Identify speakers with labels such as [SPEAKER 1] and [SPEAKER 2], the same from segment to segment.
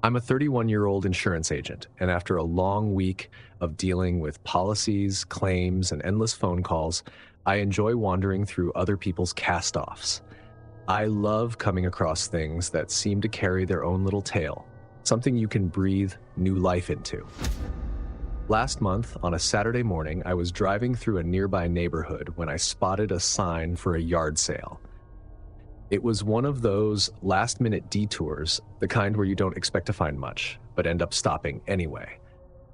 [SPEAKER 1] I'm a 31-year-old insurance agent, and after a long week of dealing with policies, claims, and endless phone calls, I enjoy wandering through other people's cast-offs. I love coming across things that seem to carry their own little tale, something you can breathe new life into. Last month, on a Saturday morning, I was driving through a nearby neighborhood when I spotted a sign for a yard sale. It was one of those last-minute detours, the kind where you don't expect to find much, but end up stopping anyway.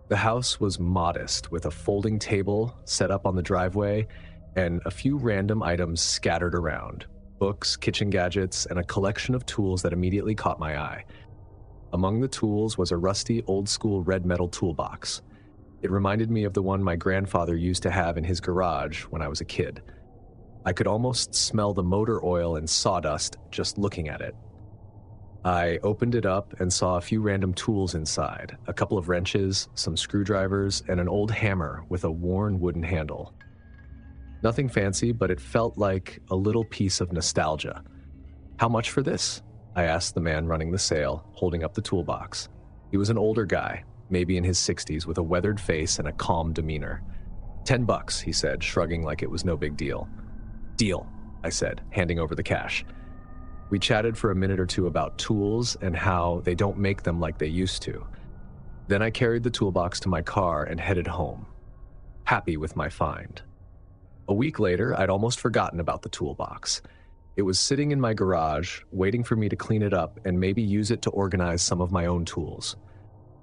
[SPEAKER 1] The house was modest, with a folding table set up on the driveway and a few random items scattered around: books, kitchen gadgets, and a collection of tools that immediately caught my eye. Among the tools was a rusty, old-school red metal toolbox. It reminded me of the one my grandfather used to have in his garage when I was a kid. I could almost smell the motor oil and sawdust just looking at it. I opened it up and saw a few random tools inside: a couple of wrenches, some screwdrivers, and an old hammer with a worn wooden handle. Nothing fancy, but it felt like a little piece of nostalgia. "How much for this?" I asked the man running the sale, holding up the toolbox. He was an older guy, maybe in his 60s, with a weathered face and a calm demeanor. $10, he said, shrugging like it was no big deal. "Deal," I said, handing over the cash. We chatted for a minute or two about tools and how they don't make them like they used to. Then I carried the toolbox to my car and headed home, happy with my find. A week later, I'd almost forgotten about the toolbox. It was sitting in my garage, waiting for me to clean it up and maybe use it to organize some of my own tools.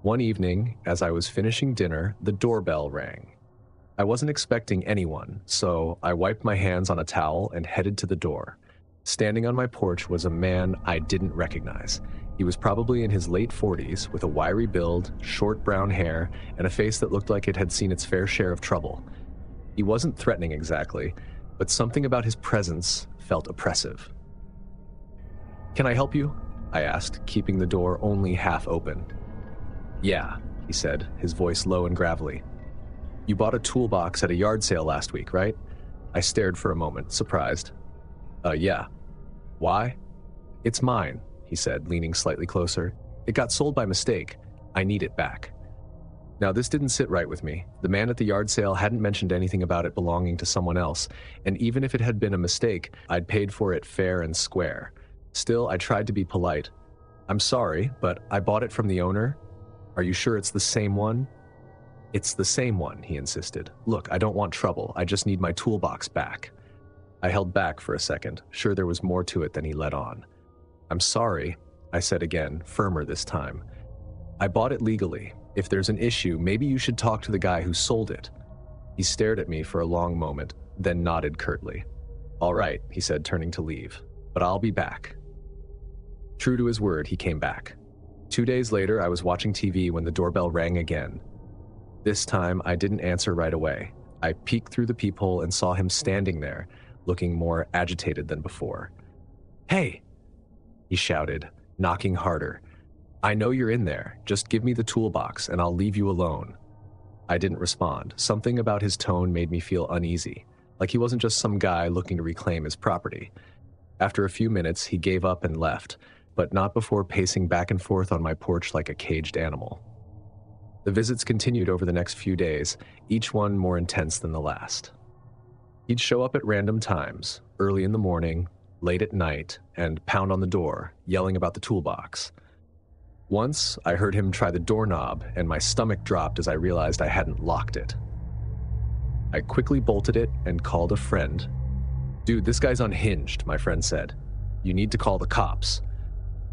[SPEAKER 1] One evening, as I was finishing dinner, the doorbell rang. I wasn't expecting anyone, so I wiped my hands on a towel and headed to the door. Standing on my porch was a man I didn't recognize. He was probably in his late 40s, with a wiry build, short brown hair, and a face that looked like it had seen its fair share of trouble. He wasn't threatening exactly, but something about his presence felt oppressive. "Can I help you?" I asked, keeping the door only half open. "Yeah," he said, his voice low and gravelly. "You bought a toolbox at a yard sale last week, right?" I stared for a moment, surprised. Yeah. "Why?" "It's mine," he said, leaning slightly closer. "It got sold by mistake. I need it back." Now, this didn't sit right with me. The man at the yard sale hadn't mentioned anything about it belonging to someone else, and even if it had been a mistake, I'd paid for it fair and square. Still, I tried to be polite. "I'm sorry, but I bought it from the owner. Are you sure it's the same one?" "It's the same one," he insisted. "Look, I don't want trouble. I just need my toolbox back." I held back for a second, sure there was more to it than he let on. "I'm sorry," I said again, firmer this time. "I bought it legally. If there's an issue, maybe you should talk to the guy who sold it." He stared at me for a long moment, then nodded curtly. "All right," he said, turning to leave, "but I'll be back." True to his word, he came back. 2 days later, I was watching TV when the doorbell rang again. This time, I didn't answer right away. I peeked through the peephole and saw him standing there, looking more agitated than before. "Hey!" he shouted, knocking harder. "I know you're in there. Just give me the toolbox and I'll leave you alone." I didn't respond. Something about his tone made me feel uneasy, like he wasn't just some guy looking to reclaim his property. After a few minutes, he gave up and left, but not before pacing back and forth on my porch like a caged animal. The visits continued over the next few days, each one more intense than the last. He'd show up at random times, early in the morning, late at night, and pound on the door, yelling about the toolbox. Once, I heard him try the doorknob, and my stomach dropped as I realized I hadn't locked it. I quickly bolted it and called a friend. "Dude, this guy's unhinged," my friend said. "You need to call the cops."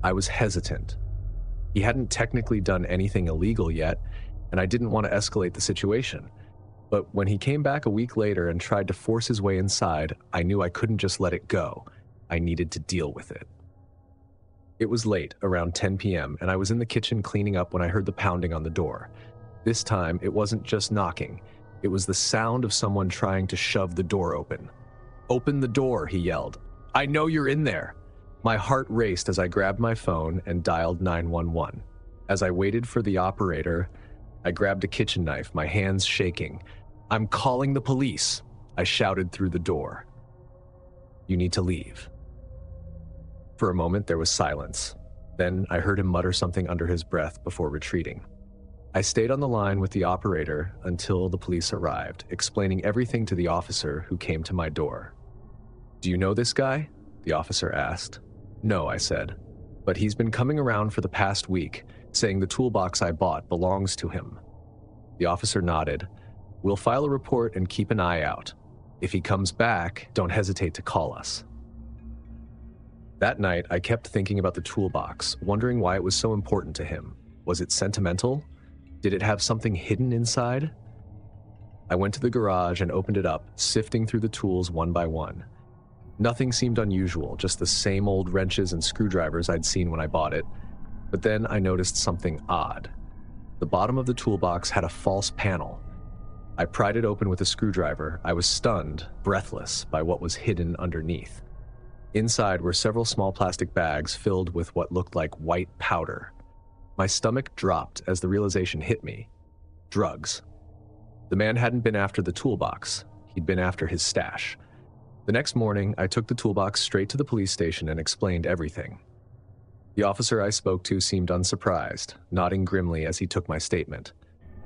[SPEAKER 1] I was hesitant. He hadn't technically done anything illegal yet, and I didn't want to escalate the situation. But when he came back a week later and tried to force his way inside, I knew I couldn't just let it go. I needed to deal with it. It was late, around 10 p.m., and I was in the kitchen cleaning up when I heard the pounding on the door. This time, it wasn't just knocking. It was the sound of someone trying to shove the door open. "Open the door," he yelled. "I know you're in there." My heart raced as I grabbed my phone and dialed 911. As I waited for the operator, I grabbed a kitchen knife, my hands shaking. "I'm calling the police," I shouted through the door. "You need to leave." For a moment, there was silence. Then I heard him mutter something under his breath before retreating. I stayed on the line with the operator until the police arrived, explaining everything to the officer who came to my door. "Do you know this guy?" the officer asked. "No," I said, "but he's been coming around for the past week, saying the toolbox I bought belongs to him." The officer nodded. "We'll file a report and keep an eye out. If he comes back, don't hesitate to call us." That night, I kept thinking about the toolbox, wondering why it was so important to him. Was it sentimental? Did it have something hidden inside? I went to the garage and opened it up, sifting through the tools one by one. Nothing seemed unusual, just the same old wrenches and screwdrivers I'd seen when I bought it. But then I noticed something odd. The bottom of the toolbox had a false panel. I pried it open with a screwdriver. I was stunned, breathless, by what was hidden underneath. Inside were several small plastic bags filled with what looked like white powder. My stomach dropped as the realization hit me. Drugs. The man hadn't been after the toolbox. He'd been after his stash. The next morning, I took the toolbox straight to the police station and explained everything. The officer I spoke to seemed unsurprised, nodding grimly as he took my statement.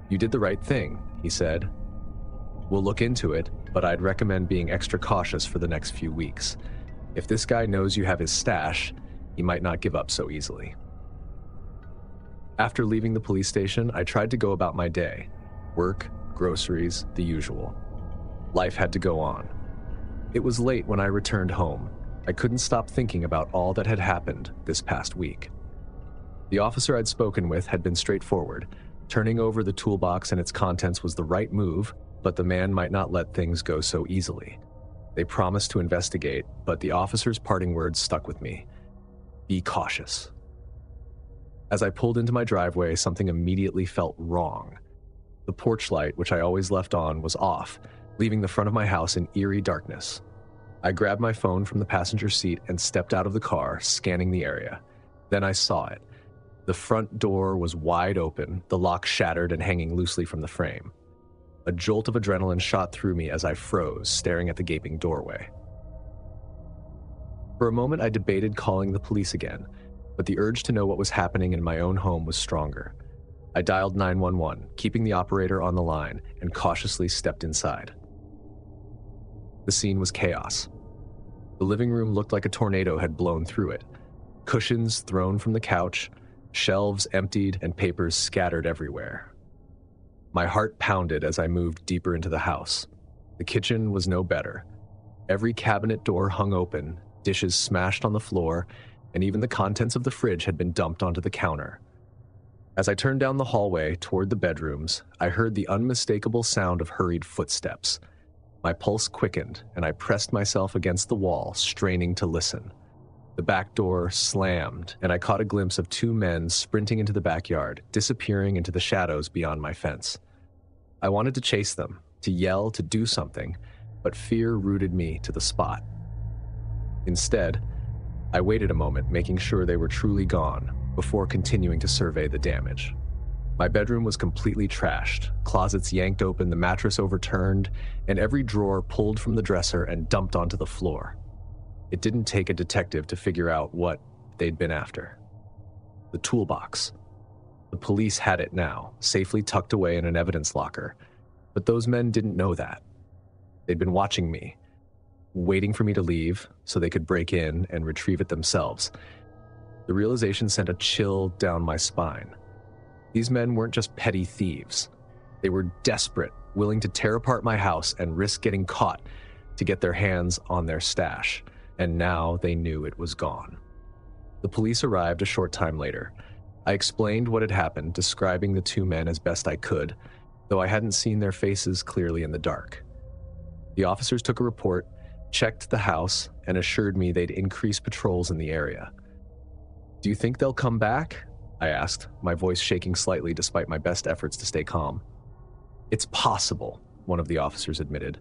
[SPEAKER 1] "You did the right thing," he said. "We'll look into it, but I'd recommend being extra cautious for the next few weeks. If this guy knows you have his stash, he might not give up so easily." After leaving the police station, I tried to go about my day. Work, groceries, the usual. Life had to go on. It was late when I returned home. I couldn't stop thinking about all that had happened this past week. The officer I'd spoken with had been straightforward. Turning over the toolbox and its contents was the right move, but the man might not let things go so easily. They promised to investigate, but the officer's parting words stuck with me. Be cautious. As I pulled into my driveway, something immediately felt wrong. The porch light, which I always left on, was off, leaving the front of my house in eerie darkness. I grabbed my phone from the passenger seat and stepped out of the car, scanning the area. Then I saw it. The front door was wide open, the lock shattered and hanging loosely from the frame. A jolt of adrenaline shot through me as I froze, staring at the gaping doorway. For a moment, I debated calling the police again, but the urge to know what was happening in my own home was stronger. I dialed 911, keeping the operator on the line, and cautiously stepped inside. The scene was chaos. The living room looked like a tornado had blown through it. Cushions thrown from the couch, shelves emptied, and papers scattered everywhere. My heart pounded as I moved deeper into the house. The kitchen was no better. Every cabinet door hung open, dishes smashed on the floor, and even the contents of the fridge had been dumped onto the counter. As I turned down the hallway toward the bedrooms, I heard the unmistakable sound of hurried footsteps. My pulse quickened, and I pressed myself against the wall, straining to listen. The back door slammed, and I caught a glimpse of two men sprinting into the backyard, disappearing into the shadows beyond my fence. I wanted to chase them, to yell, to do something, but fear rooted me to the spot. Instead, I waited a moment, making sure they were truly gone, before continuing to survey the damage. My bedroom was completely trashed, closets yanked open, the mattress overturned, and every drawer pulled from the dresser and dumped onto the floor. It didn't take a detective to figure out what they'd been after. The toolbox. The police had it now, safely tucked away in an evidence locker. But those men didn't know that. They'd been watching me, waiting for me to leave so they could break in and retrieve it themselves. The realization sent a chill down my spine. These men weren't just petty thieves. They were desperate, willing to tear apart my house and risk getting caught to get their hands on their stash. And now they knew it was gone. The police arrived a short time later. I explained what had happened, describing the two men as best I could, though I hadn't seen their faces clearly in the dark. The officers took a report, checked the house, and assured me they'd increase patrols in the area. "Do you think they'll come back?" I asked, my voice shaking slightly despite my best efforts to stay calm. "It's possible," one of the officers admitted.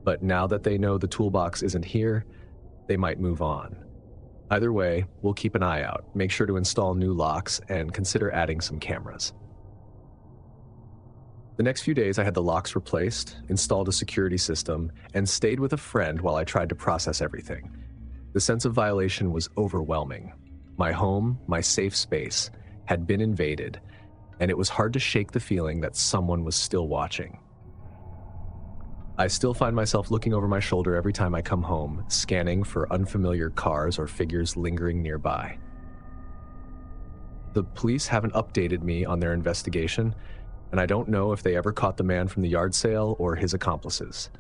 [SPEAKER 1] "But now that they know the toolbox isn't here, they might move on. Either way, we'll keep an eye out, make sure to install new locks, and consider adding some cameras." The next few days, I had the locks replaced, installed a security system, and stayed with a friend while I tried to process everything. The sense of violation was overwhelming. My home, my safe space, had been invaded, and it was hard to shake the feeling that someone was still watching. I still find myself looking over my shoulder every time I come home, scanning for unfamiliar cars or figures lingering nearby. The police haven't updated me on their investigation, and I don't know if they ever caught the man from the yard sale or his accomplices.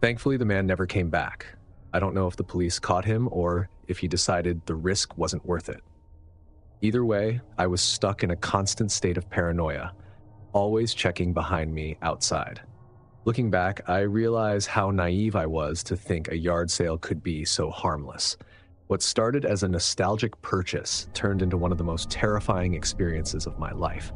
[SPEAKER 1] Thankfully, the man never came back. I don't know if the police caught him or if he decided the risk wasn't worth it. Either way, I was stuck in a constant state of paranoia, always checking behind me outside. Looking back, I realize how naive I was to think a yard sale could be so harmless. What started as a nostalgic purchase turned into one of the most terrifying experiences of my life.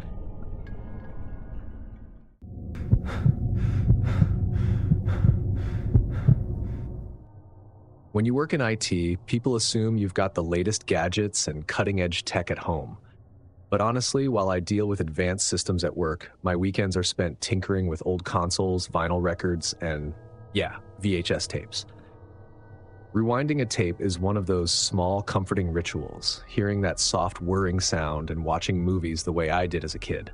[SPEAKER 1] When you work in IT, people assume you've got the latest gadgets and cutting-edge tech at home. But honestly, while I deal with advanced systems at work, my weekends are spent tinkering with old consoles, vinyl records, and, VHS tapes. Rewinding a tape is one of those small, comforting rituals, hearing that soft whirring sound and watching movies the way I did as a kid.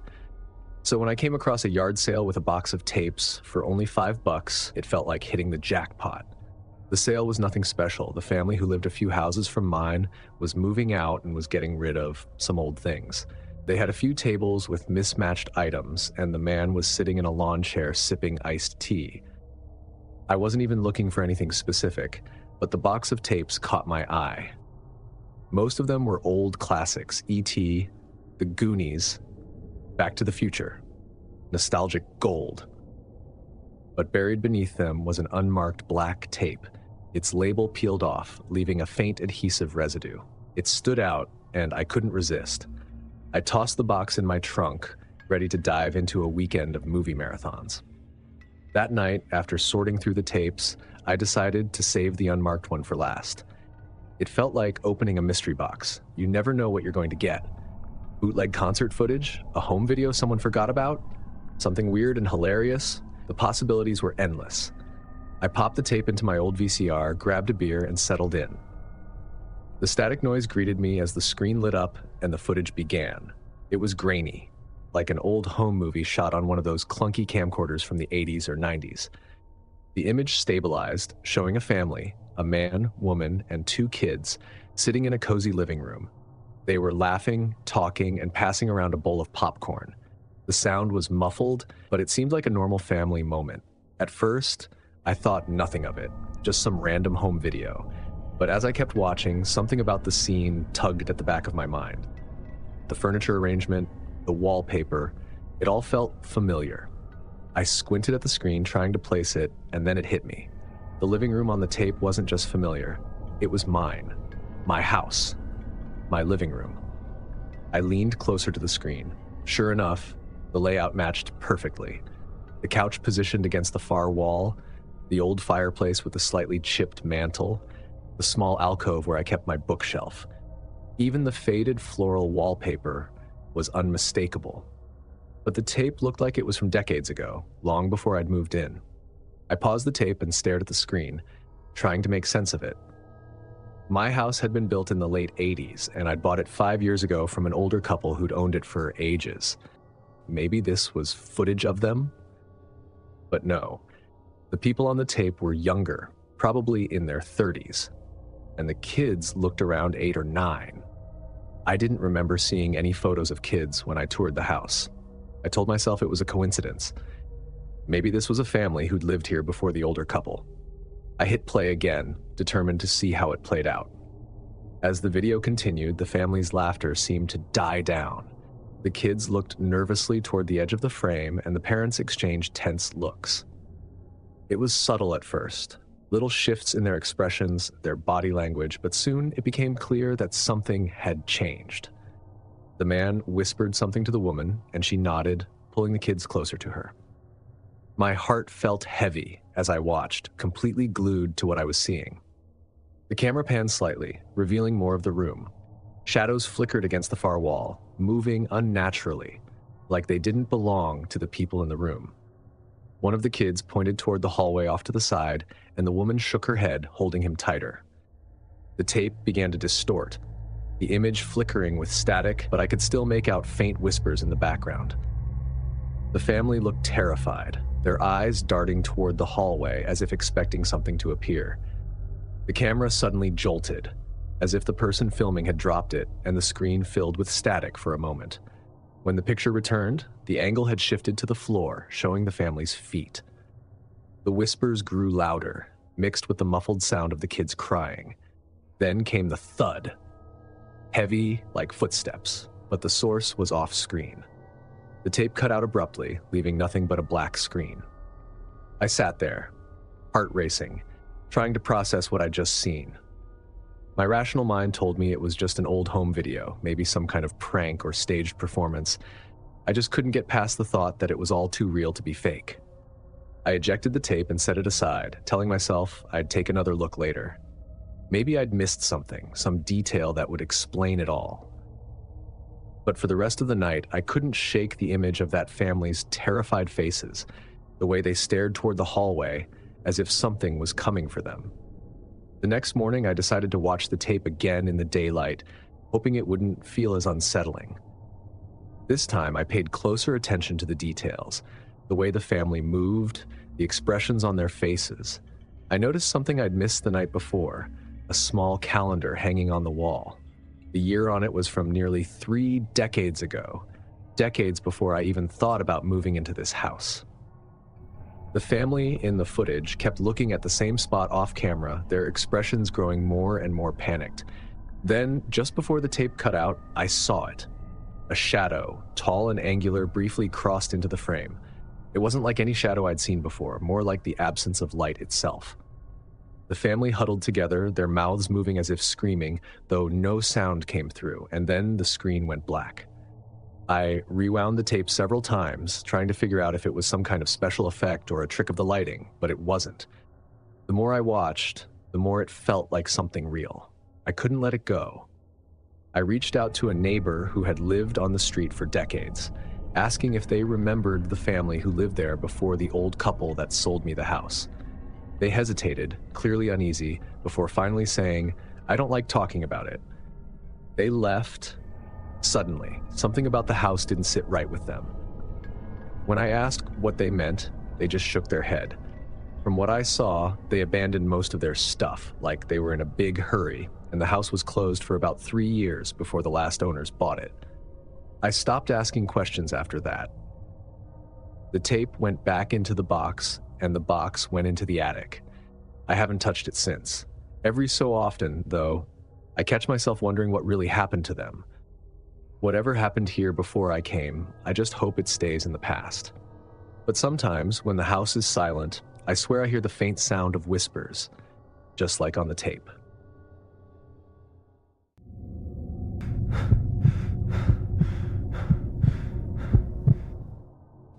[SPEAKER 1] So when I came across a yard sale with a box of tapes for only $5, it felt like hitting the jackpot. The sale was nothing special. The family who lived a few houses from mine was moving out and was getting rid of some old things. They had a few tables with mismatched items, and the man was sitting in a lawn chair sipping iced tea. I wasn't even looking for anything specific, but the box of tapes caught my eye. Most of them were old classics: E.T., The Goonies, Back to the Future, nostalgic gold. But buried beneath them was an unmarked black tape, its label peeled off, leaving a faint adhesive residue. It stood out, and I couldn't resist. I tossed the box in my trunk, ready to dive into a weekend of movie marathons. That night, after sorting through the tapes, I decided to save the unmarked one for last. It felt like opening a mystery box. You never know what you're going to get. Bootleg concert footage? A home video someone forgot about? Something weird and hilarious? The possibilities were endless. I popped the tape into my old VCR, grabbed a beer, and settled in. The static noise greeted me as the screen lit up and the footage began. It was grainy, like an old home movie shot on one of those clunky camcorders from the 80s or 90s. The image stabilized, showing a family, a man, woman, and 2 kids, sitting in a cozy living room. They were laughing, talking, and passing around a bowl of popcorn. The sound was muffled, but it seemed like a normal family moment. At first, I thought nothing of it, just some random home video. But as I kept watching, something about the scene tugged at the back of my mind. The furniture arrangement, the wallpaper, it all felt familiar. I squinted at the screen, trying to place it, and then it hit me. The living room on the tape wasn't just familiar. It was mine. My house. My living room. I leaned closer to the screen. Sure enough, the layout matched perfectly. The couch positioned against the far wall, the old fireplace with the slightly chipped mantle, the small alcove where I kept my bookshelf. Even the faded floral wallpaper was unmistakable. But the tape looked like it was from decades ago, long before I'd moved in. I paused the tape and stared at the screen, trying to make sense of it. My house had been built in the late 80s, and I'd bought it 5 years ago from an older couple who'd owned it for ages. Maybe this was footage of them? But no. The people on the tape were younger, probably in their 30s, and the kids looked around 8 or 9. I didn't remember seeing any photos of kids when I toured the house. I told myself it was a coincidence. Maybe this was a family who'd lived here before the older couple. I hit play again, determined to see how it played out. As the video continued, the family's laughter seemed to die down. The kids looked nervously toward the edge of the frame, and the parents exchanged tense looks. It was subtle at first, little shifts in their expressions, their body language, but soon it became clear that something had changed. The man whispered something to the woman, and she nodded, pulling the kids closer to her. My heart felt heavy as I watched, completely glued to what I was seeing. The camera panned slightly, revealing more of the room. Shadows flickered against the far wall, moving unnaturally, like they didn't belong to the people in the room. One of the kids pointed toward the hallway off to the side, and the woman shook her head, holding him tighter. The tape began to distort. the image flickering with static, but I could still make out faint whispers in the background. The family looked terrified, their eyes darting toward the hallway as if expecting something to appear. The camera suddenly jolted, as if the person filming had dropped it and the screen filled with static for a moment. When the picture returned, the angle had shifted to the floor, showing the family's feet. The whispers grew louder, mixed with the muffled sound of the kids crying. Then came the thud. Heavy, like footsteps, but the source was off screen. The tape cut out abruptly, leaving nothing but a black screen. I sat there, heart racing, trying to process what I'd just seen. My rational mind told me it was just an old home video, maybe some kind of prank or staged performance. I just couldn't get past the thought that it was all too real to be fake. I ejected the tape and set it aside, telling myself I'd take another look later. Maybe I'd missed something, some detail that would explain it all. But for the rest of the night, I couldn't shake the image of that family's terrified faces, the way they stared toward the hallway as if something was coming for them. The next morning, I decided to watch the tape again in the daylight, hoping it wouldn't feel as unsettling. This time, I paid closer attention to the details, the way the family moved, the expressions on their faces. I noticed something I'd missed the night before, a small calendar hanging on the wall. The year on it was from nearly 3 decades ago, decades before I even thought about moving into this house. The family in the footage kept looking at the same spot off camera, their expressions growing more and more panicked. Then, just before the tape cut out, I saw it. A shadow, tall and angular, briefly crossed into the frame. It wasn't like any shadow I'd seen before, more like the absence of light itself. The family huddled together, their mouths moving as if screaming, though no sound came through, and then the screen went black. I rewound the tape several times, trying to figure out if it was some kind of special effect or a trick of the lighting, but it wasn't. The more I watched, the more it felt like something real. I couldn't let it go. I reached out to a neighbor who had lived on the street for decades, asking if they remembered the family who lived there before the old couple that sold me the house. They hesitated, clearly uneasy, before finally saying, "I don't like talking about it." They left. Suddenly, something about the house didn't sit right with them. When I asked what they meant, they just shook their head. From what I saw, they abandoned most of their stuff, like they were in a big hurry, and the house was closed for about 3 years before the last owners bought it. I stopped asking questions after that. The tape went back into the box, and the box went into the attic. I haven't touched it since. Every so often, though, I catch myself wondering what really happened to them. Whatever happened here before I came, I just hope it stays in the past. But sometimes, when the house is silent, I swear I hear the faint sound of whispers, just like on the tape.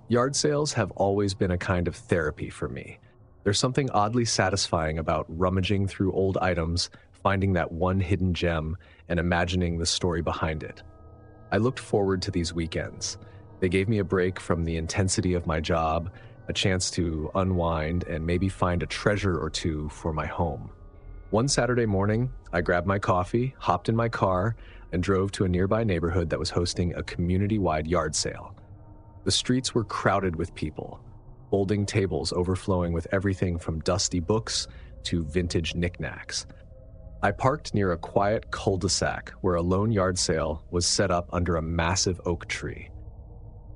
[SPEAKER 1] Yard sales have always been a kind of therapy for me. There's something oddly satisfying about rummaging through old items, finding that one hidden gem, and imagining the story behind it. I looked forward to these weekends. They gave me a break from the intensity of my job, a chance to unwind and maybe find a treasure or two for my home. One Saturday morning, I grabbed my coffee, hopped in my car, and drove to a nearby neighborhood that was hosting a community-wide yard sale. The streets were crowded with people, folding tables overflowing with everything from dusty books to vintage knickknacks. I parked near a quiet cul-de-sac where a lone yard sale was set up under a massive oak tree.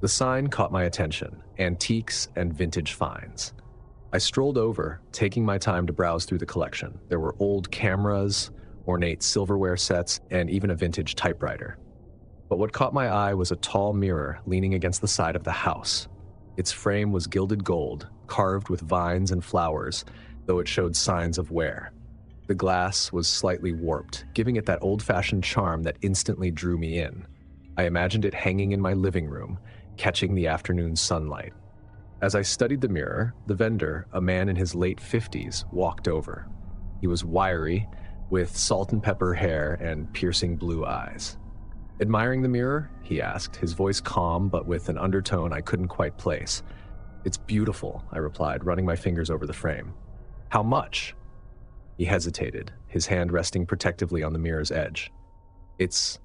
[SPEAKER 1] The sign caught my attention: antiques and vintage finds. I strolled over, taking my time to browse through the collection. There were old cameras, ornate silverware sets, and even a vintage typewriter. But what caught my eye was a tall mirror leaning against the side of the house. Its frame was gilded gold, carved with vines and flowers, though it showed signs of wear. The glass was slightly warped, giving it that old-fashioned charm that instantly drew me in. I imagined it hanging in my living room, catching the afternoon sunlight. As I studied the mirror, the vendor, a man in his late 50s, walked over. He was wiry, with salt and pepper hair and piercing blue eyes. "Admiring the mirror?" he asked, his voice calm but with an undertone I couldn't quite place. "It's beautiful," I replied, running my fingers over the frame. "How much?" He hesitated, his hand resting protectively on the mirror's edge. It's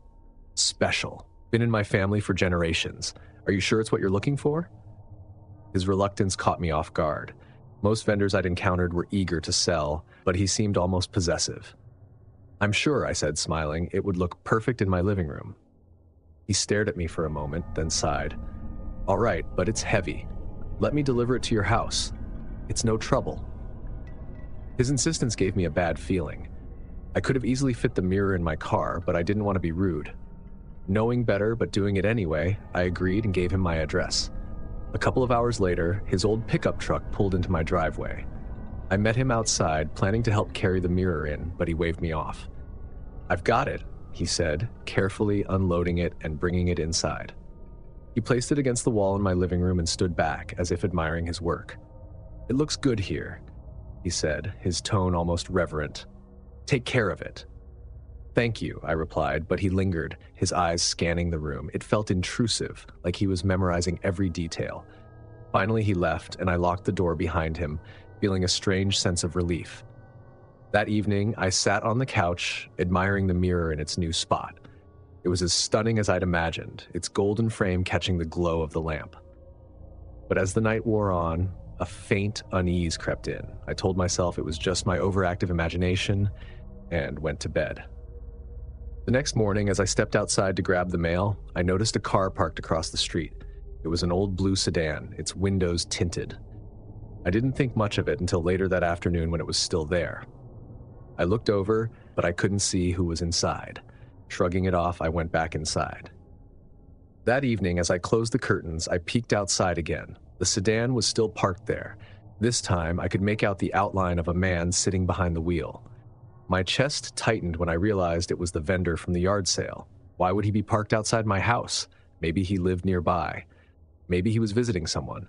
[SPEAKER 1] special. Been in my family for generations. Are you sure it's what you're looking for? His reluctance caught me off guard. Most vendors I'd encountered were eager to sell, but he seemed almost possessive. I'm sure, I said, smiling, it would look perfect in my living room. He stared at me for a moment, then sighed. All right, but it's heavy. Let me deliver it to your house. It's no trouble. His insistence gave me a bad feeling. I could have easily fit the mirror in my car, but I didn't want to be rude. Knowing better but doing it anyway, I agreed and gave him my address. A couple of hours later, his old pickup truck pulled into my driveway. I met him outside, planning to help carry the mirror in, but he waved me off. I've got it, he said, carefully unloading it and bringing it inside. He placed it against the wall in my living room and stood back, as if admiring his work. It looks good here, he said, his tone almost reverent. Take care of it. Thank you, I replied, but he lingered, his eyes scanning the room. It felt intrusive, like he was memorizing every detail. Finally, he left, and I locked the door behind him, feeling a strange sense of relief. That evening, I sat on the couch, admiring the mirror in its new spot. It was as stunning as I'd imagined, its golden frame catching the glow of the lamp. But as the night wore on, a faint unease crept in. I told myself it was just my overactive imagination, and went to bed. The next morning, as I stepped outside to grab the mail, I noticed a car parked across the street. It was an old blue sedan, its windows tinted. I didn't think much of it until later that afternoon when it was still there. I looked over, but I couldn't see who was inside. Shrugging it off, I went back inside. That evening, as I closed the curtains, I peeked outside again. The sedan was still parked there. This time, I could make out the outline of a man sitting behind the wheel. My chest tightened when I realized it was the vendor from the yard sale. Why would he be parked outside my house? Maybe he lived nearby. Maybe he was visiting someone.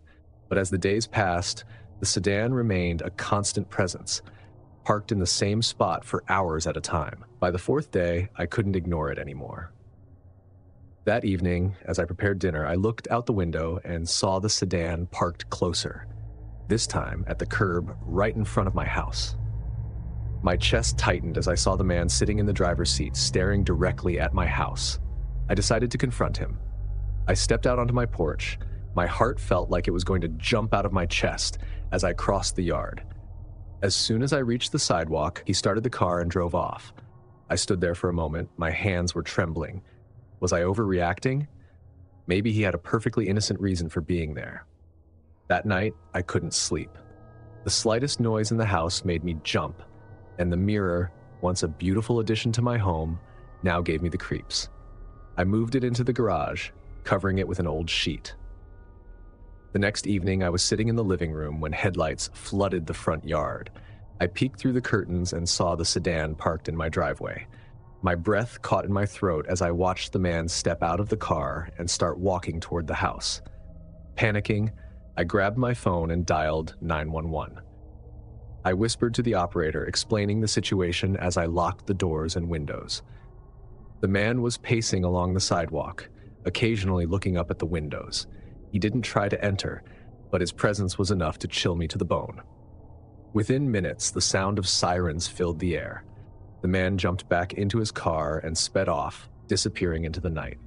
[SPEAKER 1] But as the days passed, the sedan remained a constant presence, parked in the same spot for hours at a time. By the fourth day, I couldn't ignore it anymore. That evening, as I prepared dinner, I looked out the window and saw the sedan parked closer, this time at the curb right in front of my house. My chest tightened as I saw the man sitting in the driver's seat, staring directly at my house. I decided to confront him. I stepped out onto my porch. My heart felt like it was going to jump out of my chest as I crossed the yard. As soon as I reached the sidewalk, he started the car and drove off. I stood there for a moment. My hands were trembling. Was I overreacting? Maybe he had a perfectly innocent reason for being there. That night, I couldn't sleep. The slightest noise in the house made me jump, and the mirror, once a beautiful addition to my home, now gave me the creeps. I moved it into the garage, covering it with an old sheet. The next evening, I was sitting in the living room when headlights flooded the front yard. I peeked through the curtains and saw the sedan parked in my driveway. My breath caught in my throat as I watched the man step out of the car and start walking toward the house. Panicking, I grabbed my phone and dialed 911. I whispered to the operator, explaining the situation as I locked the doors and windows. The man was pacing along the sidewalk, occasionally looking up at the windows. He didn't try to enter, but his presence was enough to chill me to the bone. Within minutes, the sound of sirens filled the air. The man jumped back into his car and sped off, disappearing into the night.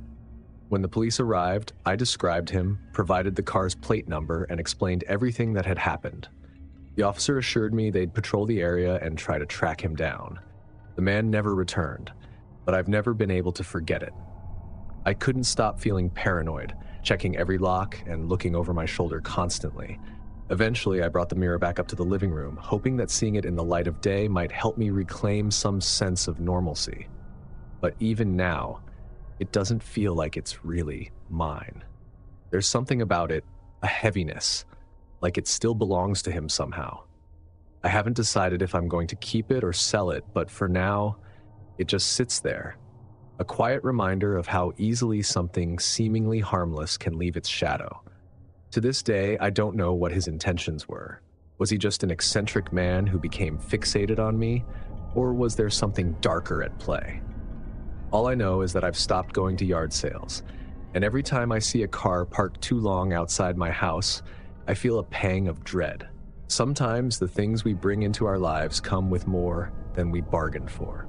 [SPEAKER 1] When the police arrived, I described him, provided the car's plate number, and explained everything that had happened. The officer assured me they'd patrol the area and try to track him down. The man never returned, but I've never been able to forget it. I couldn't stop feeling paranoid, checking every lock and looking over my shoulder constantly. Eventually, I brought the mirror back up to the living room, hoping that seeing it in the light of day might help me reclaim some sense of normalcy. But even now, it doesn't feel like it's really mine. There's something about it, a heaviness, like it still belongs to him somehow. I haven't decided if I'm going to keep it or sell it, but for now, it just sits there. A quiet reminder of how easily something seemingly harmless can leave its shadow. To this day, I don't know what his intentions were. Was he just an eccentric man who became fixated on me, or was there something darker at play? All I know is that I've stopped going to yard sales, and every time I see a car parked too long outside my house, I feel a pang of dread. Sometimes the things we bring into our lives come with more than we bargained for.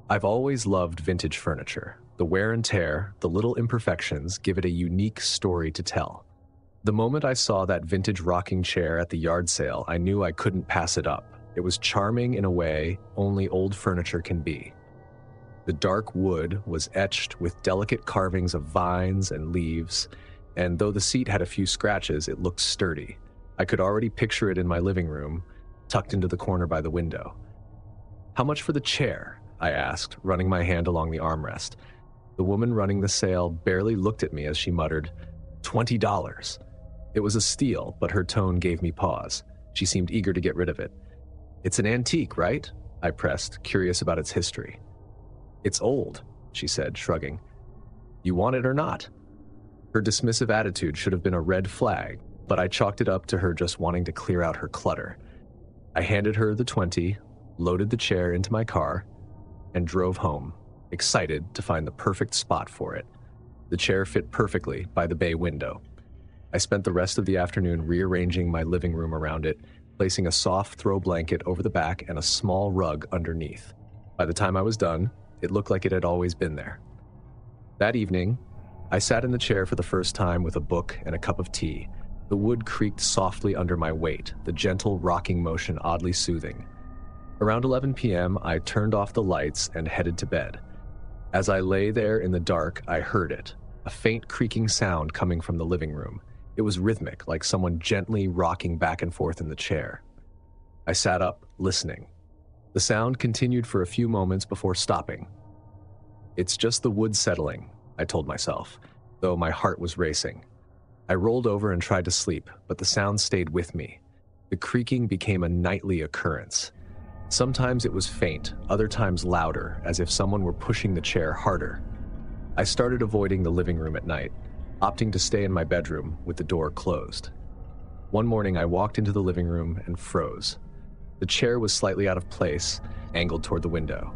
[SPEAKER 1] I've always loved vintage furniture. The wear and tear, the little imperfections give it a unique story to tell. The moment I saw that vintage rocking chair at the yard sale, I knew I couldn't pass it up. It was charming in a way only old furniture can be. The dark wood was etched with delicate carvings of vines and leaves, and though the seat had a few scratches, it looked sturdy. I could already picture it in my living room, tucked into the corner by the window. "How much for the chair?" I asked, running my hand along the armrest. The woman running the sale barely looked at me as she muttered, $20. It was a steal, but her tone gave me pause. She seemed eager to get rid of it. "It's an antique, right?" I pressed, curious about its history. "It's old," she said, shrugging. "You want it or not?" Her dismissive attitude should have been a red flag, but I chalked it up to her just wanting to clear out her clutter. I handed her the 20, loaded the chair into my car, and drove home, excited to find the perfect spot for it. The chair fit perfectly by the bay window. I spent the rest of the afternoon rearranging my living room around it, placing a soft throw blanket over the back and a small rug underneath. By the time I was done, it looked like it had always been there. That evening, I sat in the chair for the first time with a book and a cup of tea. The wood creaked softly under my weight, the gentle rocking motion oddly soothing. Around 11 p.m., I turned off the lights and headed to bed. As I lay there in the dark, I heard it, a faint creaking sound coming from the living room. It was rhythmic, like someone gently rocking back and forth in the chair. I sat up, listening. The sound continued for a few moments before stopping. "It's just the wood settling," I told myself, though my heart was racing. I rolled over and tried to sleep, but the sound stayed with me. The creaking became a nightly occurrence. Sometimes it was faint, other times louder, as if someone were pushing the chair harder. I started avoiding the living room at night, opting to stay in my bedroom with the door closed. One morning, I walked into the living room and froze. The chair was slightly out of place, angled toward the window.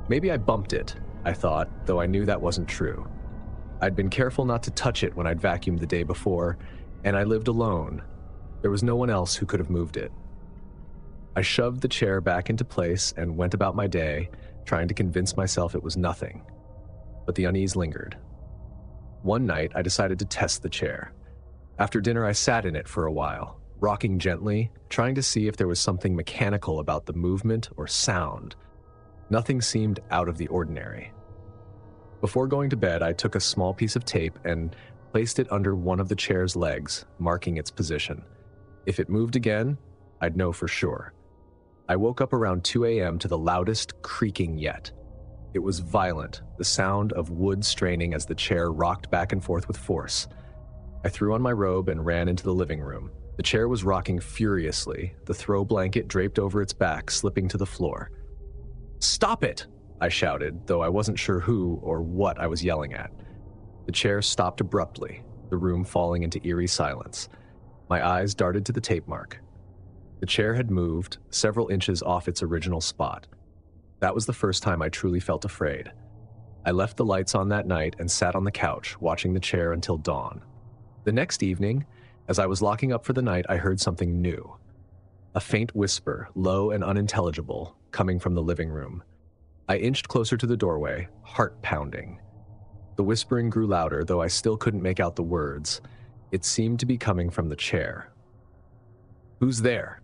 [SPEAKER 1] Maybe I bumped it, I thought, though I knew that wasn't true. I'd been careful not to touch it when I'd vacuumed the day before, and I lived alone. There was no one else who could have moved it. I shoved the chair back into place and went about my day, trying to convince myself it was nothing. But the unease lingered. One night, I decided to test the chair. After dinner, I sat in it for a while, rocking gently, trying to see if there was something mechanical about the movement or sound. Nothing seemed out of the ordinary. Before going to bed, I took a small piece of tape and placed it under one of the chair's legs, marking its position. If it moved again, I'd know for sure. I woke up around 2 a.m. to the loudest creaking yet. It was violent, the sound of wood straining as the chair rocked back and forth with force. I threw on my robe and ran into the living room. The chair was rocking furiously, the throw blanket draped over its back, slipping to the floor. "Stop it!" I shouted, though I wasn't sure who or what I was yelling at. The chair stopped abruptly, the room falling into eerie silence. My eyes darted to the tape mark. The chair had moved several inches off its original spot. That was the first time I truly felt afraid. I left the lights on that night and sat on the couch, watching the chair until dawn. The next evening, as I was locking up for the night, I heard something new. A faint whisper, low and unintelligible, coming from the living room. I inched closer to the doorway, heart pounding. The whispering grew louder, though I still couldn't make out the words. It seemed to be coming from the chair. "Who's there?"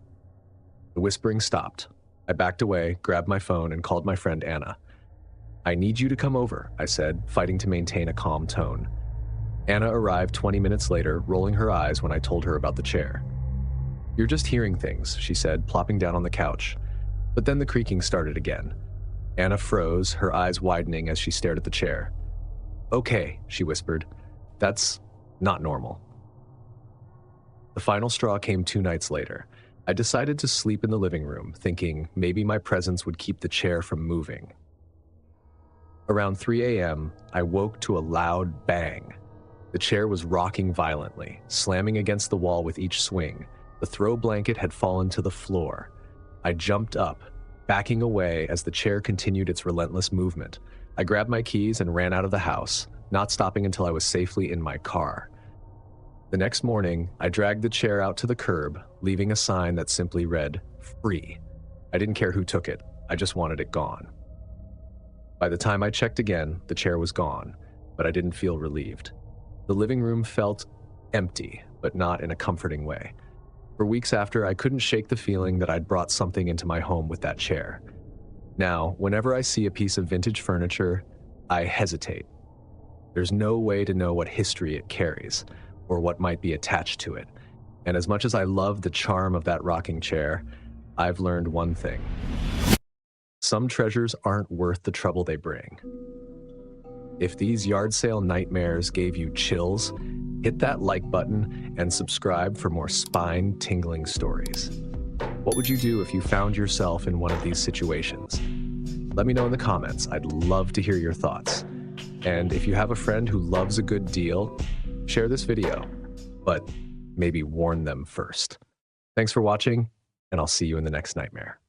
[SPEAKER 1] The whispering stopped. I backed away, grabbed my phone, and called my friend Anna. "I need you to come over," I said, fighting to maintain a calm tone. Anna arrived 20 minutes later, rolling her eyes when I told her about the chair. "You're just hearing things," she said, plopping down on the couch. But then the creaking started again. Anna froze, her eyes widening as she stared at the chair. "Okay," she whispered. "That's not normal." The final straw came 2 nights later. I decided to sleep in the living room, thinking maybe my presence would keep the chair from moving. Around 3 a.m., I woke to a loud bang. The chair was rocking violently, slamming against the wall with each swing. The throw blanket had fallen to the floor. I jumped up, backing away as the chair continued its relentless movement. I grabbed my keys and ran out of the house, not stopping until I was safely in my car. The next morning, I dragged the chair out to the curb, leaving a sign that simply read, "Free." I didn't care who took it, I just wanted it gone. By the time I checked again, the chair was gone, but I didn't feel relieved. The living room felt empty, but not in a comforting way. For weeks after, I couldn't shake the feeling that I'd brought something into my home with that chair. Now, whenever I see a piece of vintage furniture, I hesitate. There's no way to know what history it carries, or what might be attached to it. And as much as I love the charm of that rocking chair, I've learned one thing. Some treasures aren't worth the trouble they bring. If these yard sale nightmares gave you chills, hit that like button and subscribe for more spine-tingling stories. What would you do if you found yourself in one of these situations? Let me know in the comments. I'd love to hear your thoughts. And if you have a friend who loves a good deal, share this video, but maybe warn them first. Thanks for watching, and I'll see you in the next nightmare.